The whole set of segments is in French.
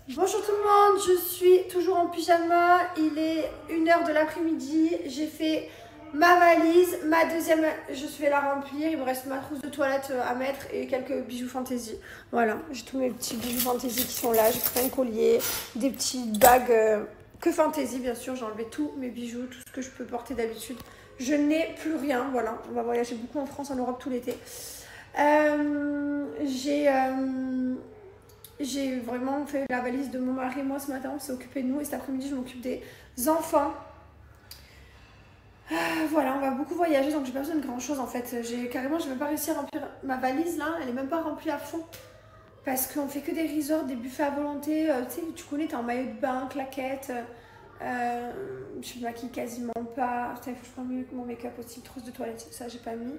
Bonjour tout le monde, je suis toujours en pyjama, il est 1h de l'après-midi, j'ai fait ma valise, ma deuxième, je vais la remplir, il me reste ma trousse de toilette à mettre et quelques bijoux fantaisie. Voilà, j'ai tous mes petits bijoux fantaisie qui sont là, j'ai pris un collier, des petites bagues que fantaisie bien sûr, j'ai enlevé tous mes bijoux, tout ce que je peux porter d'habitude. Je n'ai plus rien, voilà, on va voyager beaucoup en France, en Europe tout l'été. J'ai vraiment fait la valise de mon mari et moi ce matin, on s'est occupé de nous et cet après-midi je m'occupe des enfants. Voilà, on va beaucoup voyager donc j'ai pas besoin de grand chose en fait. Je vais même pas réussi à remplir ma valise là, elle est même pas remplie à fond. Parce qu'on fait que des resorts, des buffets à volonté, tu sais, tu connais, t'es en maillot de bain, claquettes, je me maquille quasiment pas. Putain, il faut que je prenne mon make-up aussi, trousse de toilette, ça j'ai pas mis.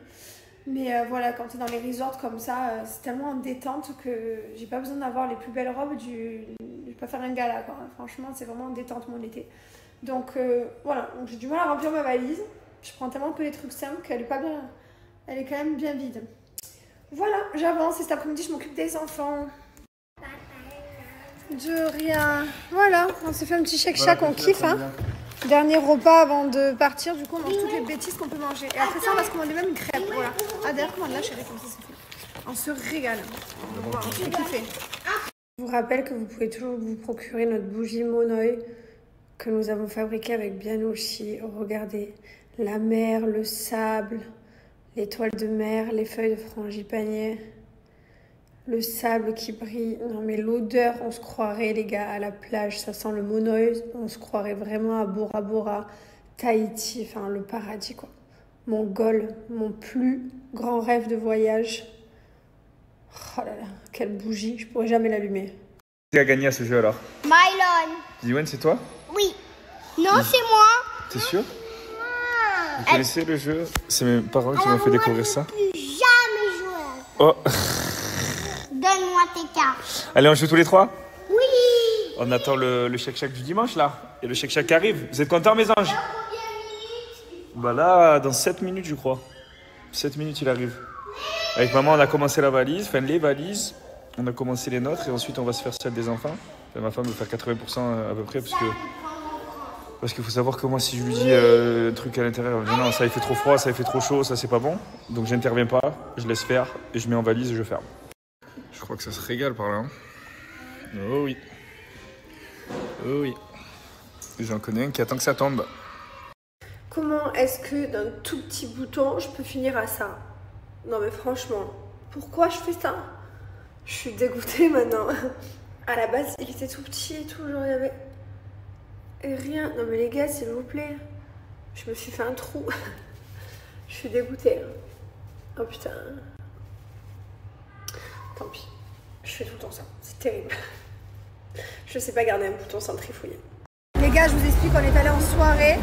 Mais voilà, quand tu es dans les resorts comme ça, c'est tellement en détente que j'ai pas besoin d'avoir les plus belles robes je vais pas faire un gala quoi. Franchement, c'est vraiment en détente mon été. Donc voilà, donc j'ai du mal à remplir ma valise. Je prends tellement que les trucs simples qu'elle est pas bien. Elle est quand même bien vide. Voilà, j'avance et cet après-midi, je m'occupe des enfants. De rien. Voilà, on s'est fait un petit shake-shack, on kiffe hein. Dernier repas avant de partir, du coup on mange toutes les bêtises qu'on peut manger. Et après ça on va se commander même une crêpe, voilà. Ah d'ailleurs commande là chérie, comme ça c'est fait. On se régale, on se kiffer. Je vous rappelle que vous pouvez toujours vous procurer notre bougie Monoï que nous avons fabriquée avec Bianouchi. Regardez, la mer, le sable, l'étoile de mer, les feuilles de frangipanier. Le sable qui brille, non mais l'odeur, on se croirait les gars à la plage, ça sent le monoï, on se croirait vraiment à Bora Bora, Tahiti, enfin le paradis quoi. Mon goal, mon plus grand rêve de voyage. Oh là là, quelle bougie, je pourrais jamais l'allumer. Qui a gagné à ce jeu alors? Mylon. Diwan, c'est toi? Oui. Non, c'est moi. T'es sûr? Vous connaissez le jeu? C'est mes parents qui m'ont fait découvrir ça. Je ne peux jamais jouer. Oh. Donne-moi tes cartes. Allez, on joue tous les trois? Oui. On attend le shake-shack du dimanche là. Et le shake-shack qui arrive. Vous êtes contents mes anges? Bah là, dans 7 minutes je crois. 7 minutes il arrive. Avec maman on a commencé la valise, enfin les valises. On a commencé les nôtres et ensuite on va se faire celle des enfants. Enfin, ma femme veut faire 80% à peu près parce qu'il faut savoir que moi si je lui dis un truc à l'intérieur, elle me dit non ça il fait trop froid, ça il fait trop chaud, ça c'est pas bon. Donc j'interviens pas, je laisse faire et je mets en valise et je ferme. Je crois que ça se régale par là. Hein. Oh oui. Oh oui. J'en connais un qui attend que ça tombe. Comment est-ce que d'un tout petit bouton, je peux finir à ça? Non mais franchement, pourquoi je fais ça? Je suis dégoûtée maintenant. À la base, il était tout petit et tout, genre il y avait rien. Non mais les gars, s'il vous plaît, je me suis fait un trou. Je suis dégoûtée. Oh putain. Tant pis, je fais tout le temps ça, c'est terrible. Je sais pas garder un bouton sans trifouiller. Les gars, je vous explique, on est allé en soirée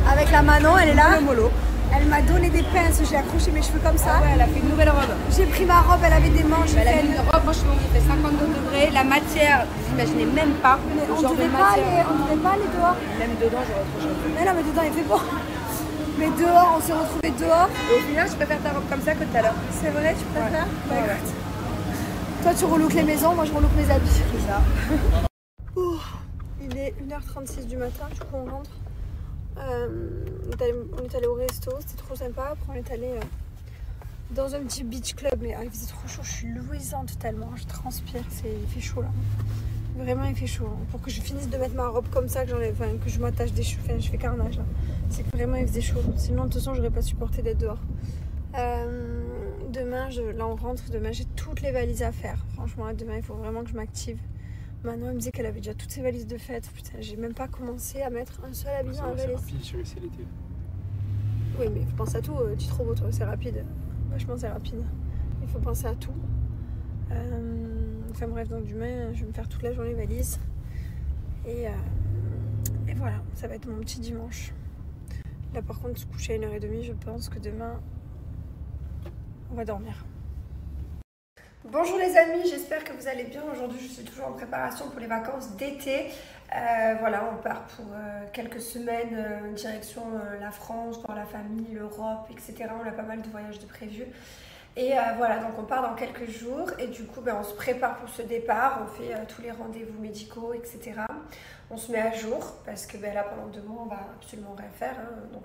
avec la Manon, elle est là. Mollo. Elle m'a donné des pinces, j'ai accroché mes cheveux comme ça. Ah ouais, elle a fait une nouvelle robe. J'ai pris ma robe, elle avait des manches. Elle a mis une robe, franchement, qui fait 52 degrés. La matière, vous imaginez même pas. Mais Le on genre devait de pas matière. aller dehors. Même dedans, j'aurais autre chose. Mais là, mais dedans, il fait bon. Mais dehors, on s'est retrouvés dehors. Et au final, je préfère ta robe comme ça que tout à l'heure. C'est vrai, tu préfères? Ouais. Bah, écoute. Toi, tu relookes les maisons, moi, je relook mes habits. C'est ça. Il est 1h36 du matin, du coup, on rentre. On est allé au resto, c'était trop sympa. Après, on est allé dans un petit beach club, mais il faisait trop chaud. Je suis luisante tellement, je transpire. Il fait chaud là. Vraiment, il fait chaud. Pour que je finisse de mettre ma robe comme ça, que je m'attache des cheveux, je fais carnage là. C'est que vraiment, il faisait chaud. Sinon, de toute façon, j'aurais pas supporté d'être dehors. Demain, là, on rentre. Demain, j'ai toutes les valises à faire. Franchement, là, demain, il faut vraiment que je m'active. Manon, elle me disait qu'elle avait déjà toutes ses valises de fête. Putain, j'ai même pas commencé à mettre un seul habit dans la valise. C'est rapide, chérie, c'est l'été. Oui, mais il faut penser à tout. Tu trop beau, toi, c'est rapide. Vachement, c'est rapide. Il faut penser à tout. Enfin bref, donc demain, je vais me faire toute la journée valise. Et voilà, ça va être mon petit dimanche. Là, par contre, se coucher à 1h30, je pense que demain, on va dormir. Bonjour les amis, j'espère que vous allez bien. Aujourd'hui, je suis toujours en préparation pour les vacances d'été. Voilà, on part pour quelques semaines direction la France, voir la famille, l'Europe, etc. On a pas mal de voyages de prévus. Et voilà, donc on part dans quelques jours et du coup on se prépare pour ce départ, on fait tous les rendez-vous médicaux, etc. On se met à jour parce que là pendant 2 mois on va absolument rien faire. Hein,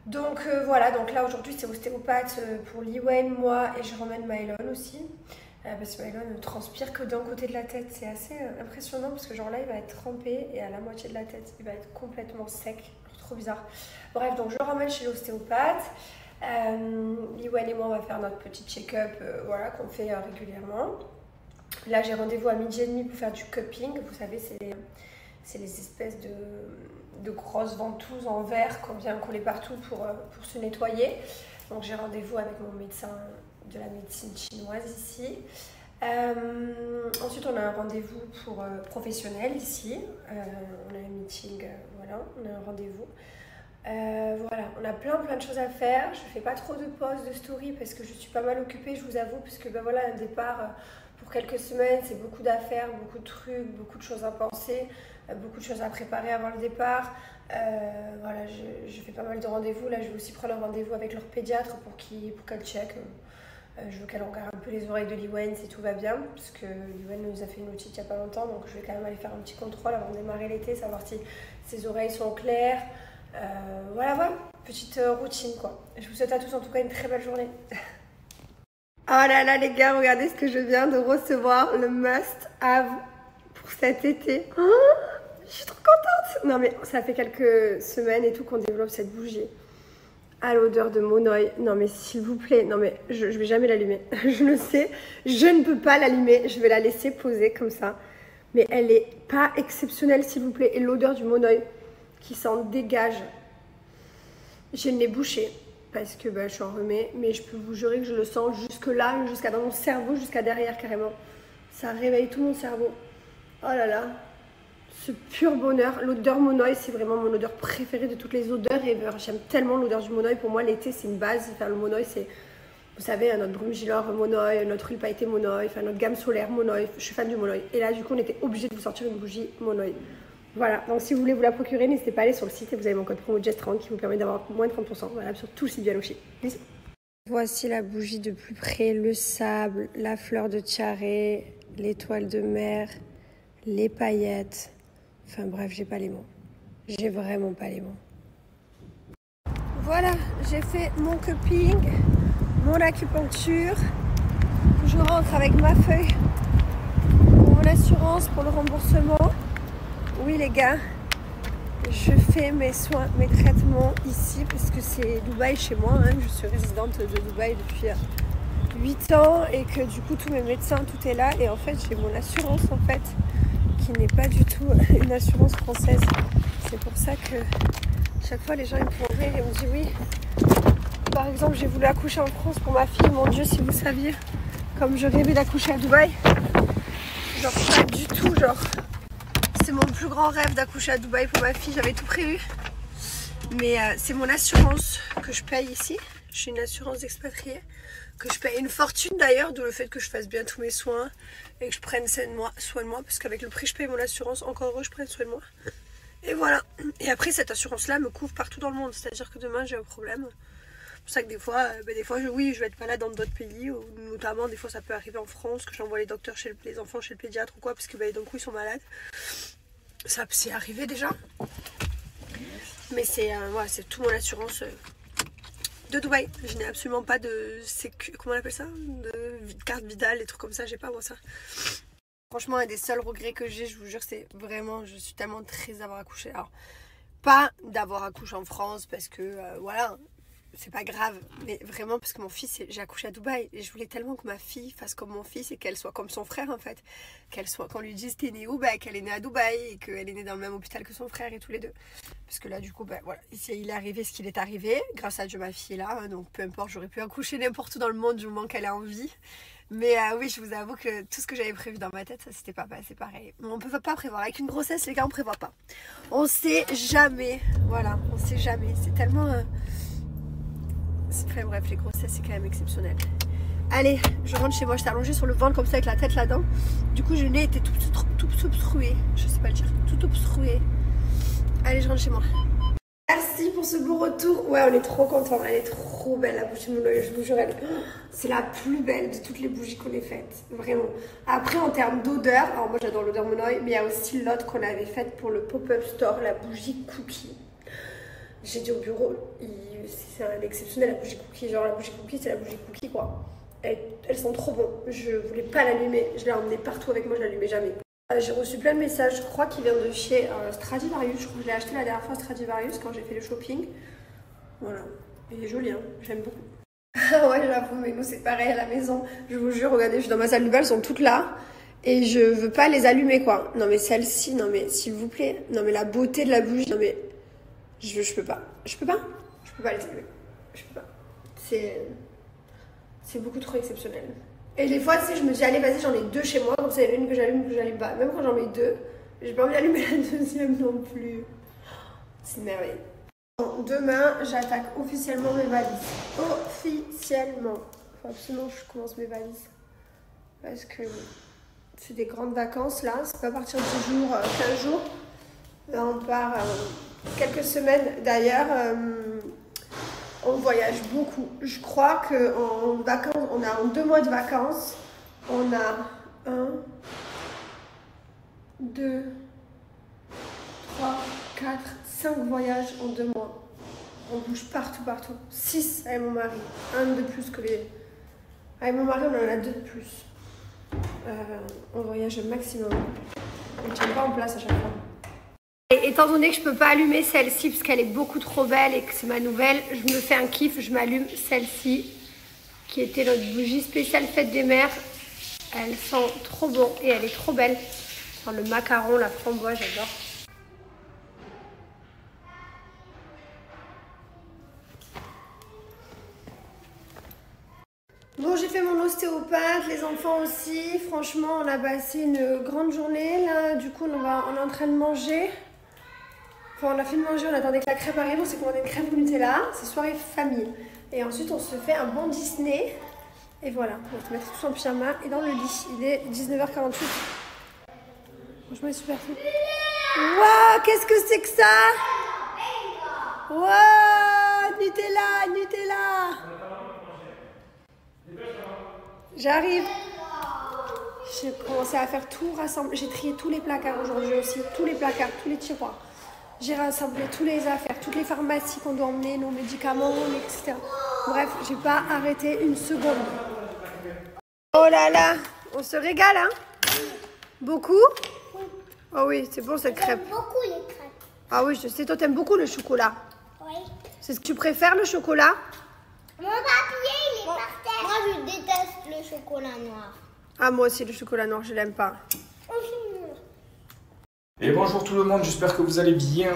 donc voilà, donc là aujourd'hui c'est ostéopathe pour Liwen, moi et je ramène Mylon aussi. Parce que Mylon ne transpire que d'un côté de la tête, c'est assez impressionnant parce que genre là il va être trempé et à la moitié de la tête il va être complètement sec, trop bizarre. Bref, donc je le ramène chez l'ostéopathe. Liwen et moi on va faire notre petit check-up voilà, qu'on fait régulièrement. Là j'ai rendez-vous à 12h30 pour faire du cupping. Vous savez c'est les espèces de grosses ventouses en verre qu'on vient coller partout pour se nettoyer. Donc j'ai rendez-vous avec mon médecin de la médecine chinoise ici. Ensuite on a un rendez-vous pour professionnel ici. On a un meeting, voilà, on a un rendez-vous. Voilà, on a plein de choses à faire. Je fais pas trop de posts de story parce que je suis pas mal occupée, je vous avoue, parce que voilà, un départ pour quelques semaines, c'est beaucoup d'affaires, beaucoup de trucs, beaucoup de choses à penser, beaucoup de choses à préparer avant le départ. Voilà, je fais pas mal de rendez-vous. Là, je vais aussi prendre un rendez-vous avec leur pédiatre pour qu'elle check. Je veux qu'elle regarde un peu les oreilles de Liwen si tout va bien, parce que Liwen nous a fait une otite il n'y a pas longtemps, donc je vais quand même aller faire un petit contrôle avant de démarrer l'été, savoir si ses oreilles sont claires. Voilà, petite routine quoi. Je vous souhaite à tous en tout cas une très belle journée. Oh là là les gars, regardez ce que je viens de recevoir, le must have pour cet été. Oh, je suis trop contente. Non mais ça fait quelques semaines et tout qu'on développe cette bougie à l'odeur de Monoï. Non mais s'il vous plaît, non mais je vais jamais l'allumer. Je le sais, je ne peux pas l'allumer, je vais la laisser poser comme ça. Mais elle est pas exceptionnelle s'il vous plaît. Et l'odeur du Monoï qui s'en dégage. J'ai le nez bouché parce que je suis enrhumée, mais je peux vous jurer que je le sens jusque là, jusqu'à dans mon cerveau, jusqu'à derrière carrément. Ça réveille tout mon cerveau. Oh là là, ce pur bonheur. L'odeur Monoï, c'est vraiment mon odeur préférée de toutes les odeurs ever. J'aime tellement l'odeur du Monoï. Pour moi, l'été, c'est une base. Enfin, le Monoï, c'est, vous savez, notre Brumgilor Monoï, notre huile pailletée Monoï, enfin, notre gamme solaire Monoï. Je suis fan du Monoï. Et là, du coup, on était obligé de vous sortir une bougie Monoï. Voilà, donc si vous voulez vous la procurer, n'hésitez pas à aller sur le site et vous avez mon code promo Jess30 qui vous permet d'avoir moins de 30%. Voilà, sur tout le site du Helloshi. Bisous. Voici la bougie de plus près, le sable, la fleur de tiare, l'étoile de mer, les paillettes. Enfin bref, j'ai pas les mots. J'ai vraiment pas les mots. Voilà, j'ai fait mon cupping, mon acupuncture. Je rentre avec ma feuille pour mon assurance, pour le remboursement. Oui les gars, je fais mes soins, mes traitements ici parce que c'est Dubaï chez moi. Hein. Je suis résidente de Dubaï depuis 8 ans et que du coup tous mes médecins, tout est là. Et en fait j'ai mon assurance en fait qui n'est pas du tout une assurance française. C'est pour ça que chaque fois les gens ils me font rire et on me dit oui. Par exemple j'ai voulu accoucher en France pour ma fille. Mon Dieu si vous saviez comme je rêvais d'accoucher à Dubaï. Genre pas du tout genre. C'est mon plus grand rêve d'accoucher à Dubaï pour ma fille, j'avais tout prévu. Mais c'est mon assurance que je paye ici. Je suis une assurance d'expatrié, que je paye une fortune d'ailleurs, d'où le fait que je fasse bien tous mes soins et que je prenne soin de moi, parce qu'avec le prix que je paye mon assurance, encore heureux, je prenne soin de moi. Et voilà. Et après, cette assurance-là me couvre partout dans le monde, c'est-à-dire que demain j'ai un problème. C'est pour ça que des fois je vais être malade dans d'autres pays, ou notamment des fois ça peut arriver en France, que j'envoie les docteurs chez les enfants chez le pédiatre ou quoi, parce que d'un coup ils sont malades. Ça c'est arrivé déjà. Mais c'est tout mon assurance de Dubaï. Je n'ai absolument pas de comment on appelle ça, de carte Vidal, des trucs comme ça, j'ai pas moi ça. Franchement, un des seuls regrets que j'ai, je vous jure, c'est vraiment, je suis tellement triste d'avoir accouché. Alors, pas d'avoir accouché en France parce que voilà, c'est pas grave, mais vraiment parce que mon fils, j'ai accouché à Dubaï et je voulais tellement que ma fille fasse comme mon fils et qu'elle soit comme son frère en fait, qu'on lui dise t'es née où, qu'elle est née à Dubaï et qu'elle est née dans le même hôpital que son frère et tous les deux, parce que là du coup voilà, ici il est arrivé ce qu'il est arrivé, grâce à Dieu ma fille est là, hein, donc peu importe, j'aurais pu accoucher n'importe où dans le monde du moment qu'elle a envie, mais oui, je vous avoue que tout ce que j'avais prévu dans ma tête, ça s'était pas passé pareil. On peut pas prévoir, avec une grossesse les gars on prévoit pas, on sait jamais, voilà, on sait jamais, c'est tellement enfin bref, les grossesses c'est quand même exceptionnel. Allez, je rentre chez moi, j'étais allongée sur le ventre comme ça avec la tête là-dedans. Du coup, le nez était tout obstrué. Je sais pas le dire, tout obstrué. Allez, je rentre chez moi. Merci pour ce beau retour. Ouais, on est trop contents. Elle est trop belle, la bougie de mon œil. Je vous jure, c'est la plus belle de toutes les bougies qu'on ait faites. Vraiment. Après, en termes d'odeur, alors moi j'adore l'odeur mon œil, mais il y a aussi l'autre qu'on avait faite pour le pop-up store, la bougie cookie. J'ai dit au bureau, c'est un exceptionnel la bougie cookie. Genre, la bougie cookie, c'est la bougie cookie, quoi. Elles sont trop bonnes. Je voulais pas l'allumer. Je l'ai emmenée partout avec moi, je l'allumais jamais. J'ai reçu plein de messages, je crois qu'il vient de chez Stradivarius. Je crois que je l'ai acheté la dernière fois à Stradivarius quand j'ai fait le shopping. Voilà, il est joli, hein, j'aime beaucoup. Ah ouais, j'avoue, mais nous c'est pareil à la maison. Je vous jure, regardez, je suis dans ma salle de bain, elles sont toutes là. Et je veux pas les allumer, quoi. Non mais celle-ci, non mais s'il vous plaît. Non mais la beauté de la bougie, non mais... Je peux pas. Je peux pas les allumer. Je peux pas. C'est beaucoup trop exceptionnel. Et des fois, tu sais, je me dis, allez, vas-y, j'en ai deux chez moi, comme ça, il y en a une que j'allume pas. Même quand j'en mets deux, j'ai pas envie d'allumer la deuxième non plus. C'est une merveille. Bon, demain, j'attaque officiellement mes valises. Officiellement. Faut absolument que je commence mes valises. Parce que c'est des grandes vacances, là. C'est pas à partir de 10 jours, 15 jours. Là, on part quelques semaines. D'ailleurs... on voyage beaucoup. Je crois qu'en vacances, on a en 2 mois de vacances, on a 1, 2, 3, 4, 5 voyages en 2 mois. On bouge partout. 6 avec mon mari. 1 de plus que les... Avec mon mari, on en a 2 de plus. On voyage au maximum. On ne tient pas en place à chaque fois. Et étant donné que je peux pas allumer celle-ci parce qu'elle est beaucoup trop belle et que c'est ma nouvelle, je me fais un kiff, je m'allume celle-ci qui était notre bougie spéciale fête des mères. Elle sent trop bon et elle est trop belle. Enfin, le macaron, la framboise, j'adore. Bon, j'ai fait mon ostéopathe, les enfants aussi. Franchement, on a passé une grande journée. Là, du coup, on est en train de manger. Enfin, on a fait de manger, on attendait que la crêpe arrive, on s'est commandé une crêpe au Nutella, c'est soirée famille. Et ensuite, on se fait un bon Disney. Et voilà, on va se mettre tous en pyjama et dans le lit. Il est 19h48. Franchement, il est super cool. Waouh, qu'est-ce que c'est que ça? Waouh, Nutella. J'arrive. J'ai commencé à faire tout rassembler. J'ai trié tous les placards aujourd'hui aussi. Tous les placards, tous les tiroirs. J'ai rassemblé toutes les affaires, toutes les pharmacies qu'on doit emmener, nos médicaments, etc. Bref, j'ai pas arrêté une seconde. Oh là là, on se régale, hein? Beaucoup? Oh oui, c'est bon cette crêpe. J'aime beaucoup les crêpes. Ah oui, je sais, toi t'aimes beaucoup le chocolat. Oui. C'est ce que tu préfères, le chocolat? Mon papier, il est par terre. Moi, je déteste le chocolat noir. Ah, moi aussi, le chocolat noir, je l'aime pas. Et bonjour tout le monde, j'espère que vous allez bien.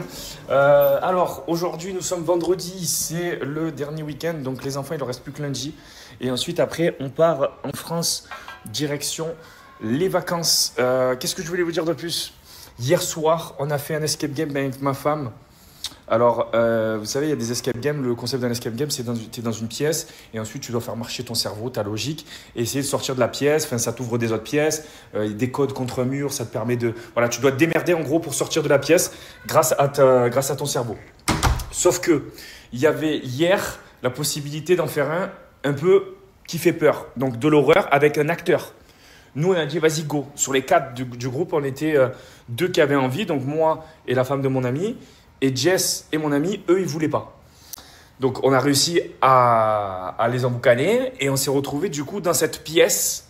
Alors aujourd'hui nous sommes vendredi, c'est le dernier week-end, donc les enfants il ne reste plus que lundi. Et ensuite après on part en France, direction les vacances. Qu'est-ce que je voulais vous dire de plus? Hier soir on a fait un escape game avec ma femme. Alors, vous savez, il y a des escape games. Le concept d'un escape game, c'est que tu es dans une pièce et ensuite tu dois faire marcher ton cerveau, ta logique, et essayer de sortir de la pièce. Enfin, ça t'ouvre des autres pièces, des codes contre un mur, ça te permet de... Voilà, tu dois te démerder en gros pour sortir de la pièce grâce à ton cerveau. Sauf que il y avait hier la possibilité d'en faire un peu qui fait peur, donc de l'horreur avec un acteur. Nous, on a dit, vas-y, go. Sur les 4 du groupe, on était 2 qui avaient envie, donc moi et la femme de mon ami. Et Jess et mon ami, eux, ils ne voulaient pas. Donc, on a réussi à les emboucaner et on s'est retrouvés du coup dans cette pièce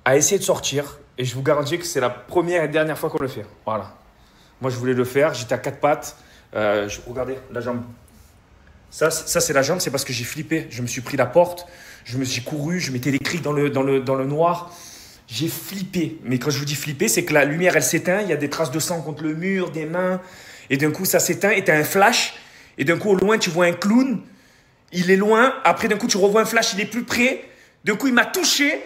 à essayer de sortir. Et je vous garantis que c'est la première et dernière fois qu'on le fait. Voilà. Moi, je voulais le faire. J'étais à 4 pattes. Regardez la jambe. Ça c'est la jambe. C'est parce que j'ai flippé. Je me suis pris la porte. Je me suis couru. Je mettais des cris dans le noir. J'ai flippé. Mais quand je vous dis flipper, c'est que la lumière, elle s'éteint. Il y a des traces de sang contre le mur, des mains. Et d'un coup, ça s'éteint et tu as un flash. Et d'un coup, au loin, tu vois un clown. Il est loin. Après, d'un coup, tu revois un flash. Il est plus près. D'un coup, il m'a touché.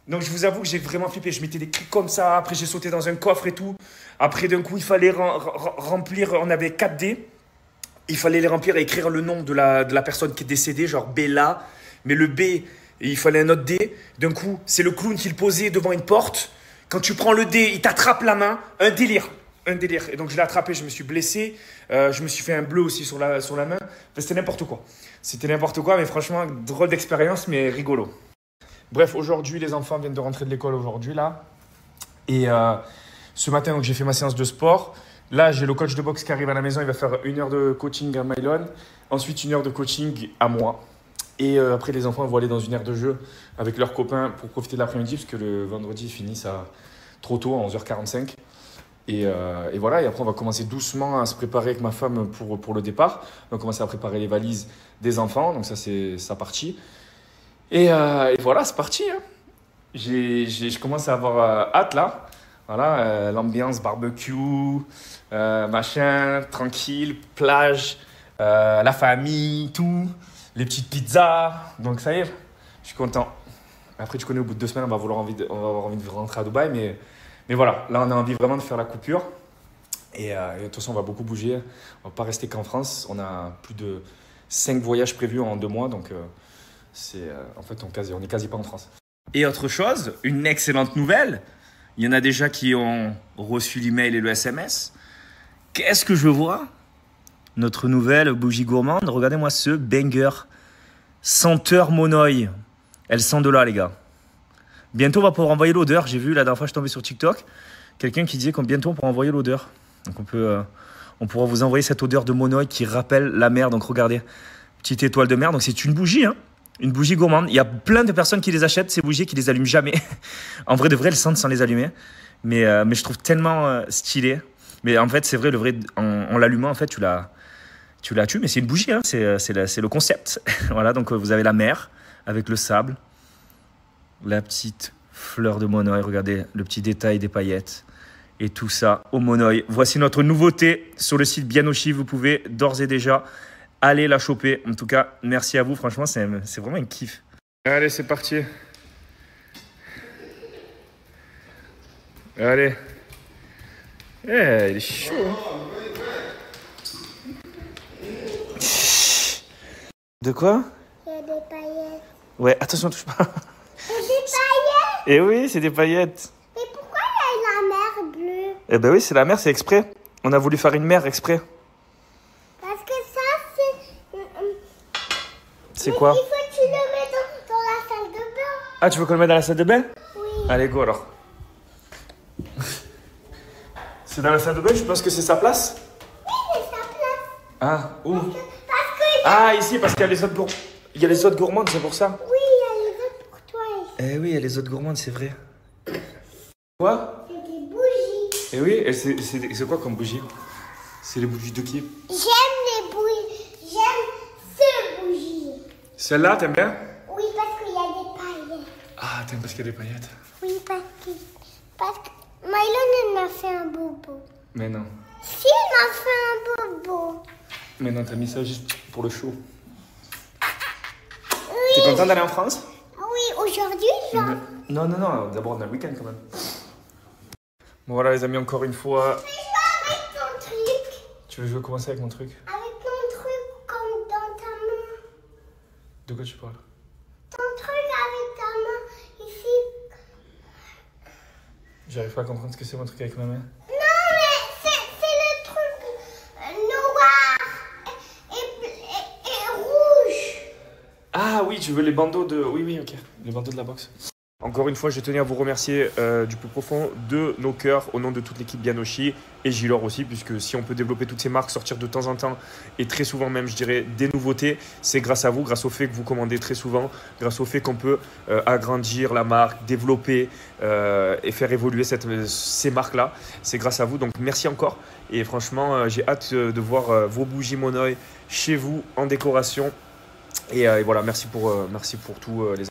Donc, je vous avoue que j'ai vraiment flippé. Je mettais des cris comme ça. Après, j'ai sauté dans un coffre et tout. Après, d'un coup, il fallait remplir. On avait 4 dés. Il fallait les remplir et écrire le nom de la personne qui est décédée, genre Bella. Mais le B, il fallait un autre dé. D'un coup, c'est le clown qui le posait devant une porte. Quand tu prends le dé, il t'attrape la main. Un délire. un délire. Et donc je l'ai attrapé, je me suis blessé, je me suis fait un bleu aussi sur la main. Enfin, c'était n'importe quoi. C'était n'importe quoi, mais franchement, drôle d'expérience, mais rigolo. Bref, aujourd'hui, les enfants viennent de rentrer de l'école aujourd'hui, là. Et ce matin, donc, j'ai fait ma séance de sport. Là, j'ai le coach de boxe qui arrive à la maison, il va faire 1 heure de coaching à Mylon. Ensuite, 1 heure de coaching à moi. Et après, les enfants vont aller dans une aire de jeu avec leurs copains pour profiter de l'après-midi, parce que le vendredi, ils finissent trop tôt, à 11h45. Et voilà, et après, on va commencer doucement à se préparer avec ma femme pour le départ. On va commencer à préparer les valises des enfants, donc ça, c'est sa partie. Et voilà, c'est parti. Hein. Je commence à avoir hâte, là. Voilà, l'ambiance barbecue, machin, tranquille, plage, la famille, tout. Les petites pizzas, donc ça y est, je suis content. Après, tu connais, au bout de 2 semaines, on va avoir envie de rentrer à Dubaï, mais voilà, là, on a envie vraiment de faire la coupure. Et de toute façon, on va beaucoup bouger, on ne va pas rester qu'en France. On a plus de 5 voyages prévus en 2 mois, donc en fait, on n'est quasi pas en France. Et autre chose, une excellente nouvelle, il y en a déjà qui ont reçu l'email et le SMS. Qu'est-ce que je vois ? Notre nouvelle bougie gourmande, regardez-moi ce banger. Senteur Monoï. Elle sent de là, les gars. Bientôt, on va pouvoir envoyer l'odeur. J'ai vu, la dernière fois, je suis tombé sur TikTok. Quelqu'un qui disait qu'on bientôt, on pourra envoyer l'odeur. Donc, on pourra vous envoyer cette odeur de Monoï qui rappelle la mer. Donc, regardez, petite étoile de mer. Donc, c'est une bougie, hein. Une bougie gourmande. Il y a plein de personnes qui les achètent, ces bougies, qui les allument jamais. En vrai, de vrai, elles sentent sans les allumer. Mais je trouve tellement stylé. Mais en fait, c'est vrai, en l'allumant, en fait, tu la tues, mais c'est une bougie, hein, c'est le concept. Voilà, donc vous avez la mer avec le sable, la petite fleur de Monoï, regardez le petit détail des paillettes et tout ça au Monoï. Voici notre nouveauté sur le site Bianoshi, vous pouvez d'ores et déjà aller la choper. En tout cas, merci à vous, franchement, c'est vraiment un kiff. Allez, c'est parti. Allez. Il est chaud. De quoi? Il y a des paillettes. Ouais, attention, touche pas. Il y a des paillettes. Eh oui, c'est des paillettes. Mais pourquoi il y a la mer bleue? Eh ben oui, c'est la mer, c'est exprès. On a voulu faire une mer exprès. Parce que ça, c'est... C'est quoi? Il faut que tu le mets dans la salle de bain. Ah, tu veux qu'on le mette dans la salle de bain? Oui. Allez, go alors. C'est dans la salle de bain, je pense que c'est sa place? Oui, c'est sa place. Ah, où? Parce que... Ah, ici, parce qu'il y a les autres gourmandes. Il y a les autres gourmandes, c'est pour ça? Oui, il y a les autres pour toi ici. Eh oui, il y a les autres gourmandes, c'est vrai. Quoi? C'est des bougies. Eh oui, et c'est quoi comme bougie? C'est les bougies de qui? J'aime les bougies. J'aime ces bougies. Celle-là, t'aimes bien? Oui, parce qu'il y a des paillettes. Ah, t'aimes parce qu'il y a des paillettes? Oui, parce que Mylon, elle m'a fait un bobo. Mais non. Si, il m'a fait un bobo. Mais non, t'as mis ça juste pour le show. Oui. T'es content d'aller en France? Oui, aujourd'hui, genre. Non, d'abord on a le week-end quand même. Bon voilà les amis, encore une fois. Je joue avec ton truc. Tu veux jouer commencer avec mon truc? Avec ton truc comme dans ta main. De quoi tu parles? Ton truc avec ta main ici. J'arrive pas à comprendre ce que c'est mon truc avec ma main. Non, mais c'est le truc noir et rouge. Ah oui, tu veux les bandeaux de... Oui, ok. Les bandeaux de la boxe. Encore une fois, je tenais à vous remercier du plus profond de nos cœurs, au nom de toute l'équipe Bianoshi et Gilor aussi, puisque si on peut développer toutes ces marques, sortir de temps en temps, et très souvent même, je dirais, des nouveautés, c'est grâce à vous, grâce au fait que vous commandez très souvent, grâce au fait qu'on peut agrandir la marque, développer et faire évoluer ces marques-là. C'est grâce à vous, donc merci encore. Et franchement, j'ai hâte de voir vos bougies Monoï chez vous, en décoration. Et voilà, merci pour tout les...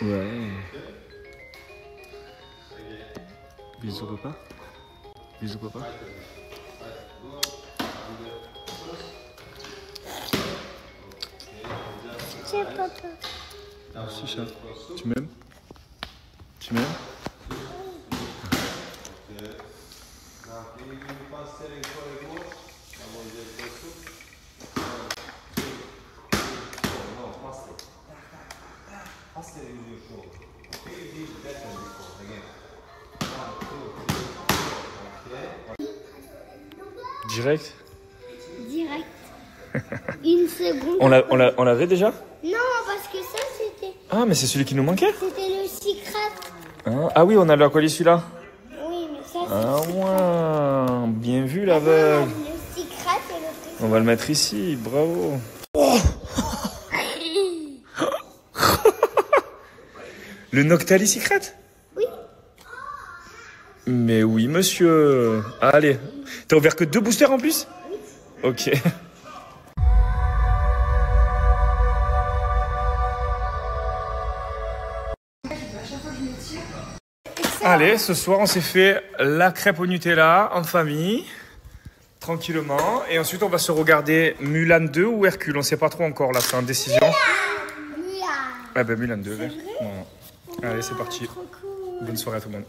Ouais. Bisous papa. Bisous papa. C'est papa. Merci chat. Tu m'aimes? Tu m'aimes? Direct. Direct. Une seconde. On l'avait déjà? Non, parce que ça, c'était... Ah, mais c'est celui qui nous manquait? C'était le secret. Ah oui, on a le colis celui-là. Oui, mais ça, c'est... Ah ouais, bien vu l'aveugle. Le secret et le secret. On va le mettre ici, bravo. Oh le Noctali Secret? Oui. Mais oui, monsieur. Allez, t'as ouvert que 2 boosters en plus? Oui. Ok. Allez, ce soir, on s'est fait la crêpe au Nutella en famille, tranquillement. Et ensuite, on va se regarder Mulan 2 ou Hercule. On ne sait pas trop encore, là, c'est en décision. Mulan. Ah ben Mulan 2, ouais. Bon. Allez, c'est parti. Bonne soirée à tout le monde.